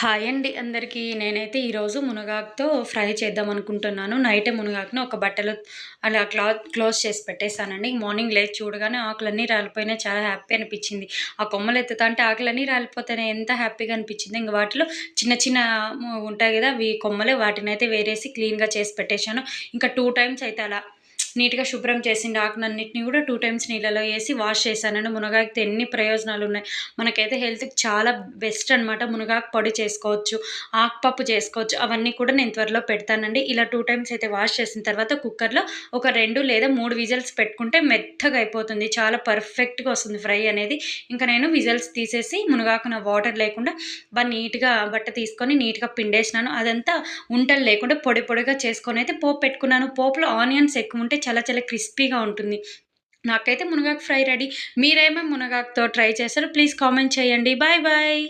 Hi అండి అందరికీ. నేనైతే ఈరోజు మునగాకుతో ఫ్రై చేద్దాం అనుకుంటున్నాను. నైటే మునగాకుని ఒక బట్టలో అలా క్లోజ్ చేసి పెట్టేసానండి. మార్నింగ్ లేచి చూడగానే ఆకులన్నీ రాలిపోయినాయి. చాలా హ్యాపీ అనిపించింది. ఆ కొమ్మలు ఎత్తుతాంటే ఆకులన్నీ రాలిపోతున్నాయి. ఎంత హ్యాపీగా అనిపించింది. ఇంక వాటిలో చిన్న చిన్న ఉంటాయి కదా, అవి కొమ్మలే, వాటినైతే వేరేసి క్లీన్‌గా చేసి పెట్టేశాను. ఇంకా 2 టైమ్స్ అయితే అలా నీట్‌గా శుభ్రం చేసిండు ఆకులన్నిటిని కూడా 2 టైమ్స్ నీళ్ళలో ఏసి వాష్ చేశానండి. మునగాకుతో ఎన్ని ప్రయోజనాలున్నాయి. మనకైతే హెల్త్‌కి చాలా బెస్ట్ అనమాట. మునగాకు పొడి చేసుకోవచ్చు, ఆకుపప్పు చేసుకోవచ్చు. అవన్నీ కూడా నేను త్వరలో పెడతానండి. ఇలా 2 టైమ్స్ అయితే వాష్ చేసిన తర్వాత కుక్కర్‌లో ఒక 2 లేదా 3 విజిల్స్ పెట్టుకుంటే మెత్తగా అయిపోతుంది. చాలా పర్ఫెక్ట్‌గా వస్తుంది ఫ్రై అనేది. ఇంకా నేను విజిల్స్ తీసేసి మునగాకున వాటర్ లేకుండా నీట్‌గా బట్ట తీసుకొని నీట్‌గా పిండేసినాను. అదంతా ఉంటలు లేకుండా పొడి పొడిగా చేసుకొనైతే పోపు పెట్టుకున్నాను. పోపులో ఆనియన్స్ ఎక్కువుంటే చాలా చాలా క్రిస్పీగా ఉంటుంది. నాకైతే మునగాకు ఫ్రై రెడీ. మీరేమేం మునగాకుతో ట్రై చేశారో ప్లీజ్ కామెంట్ చేయండి. Bye bye.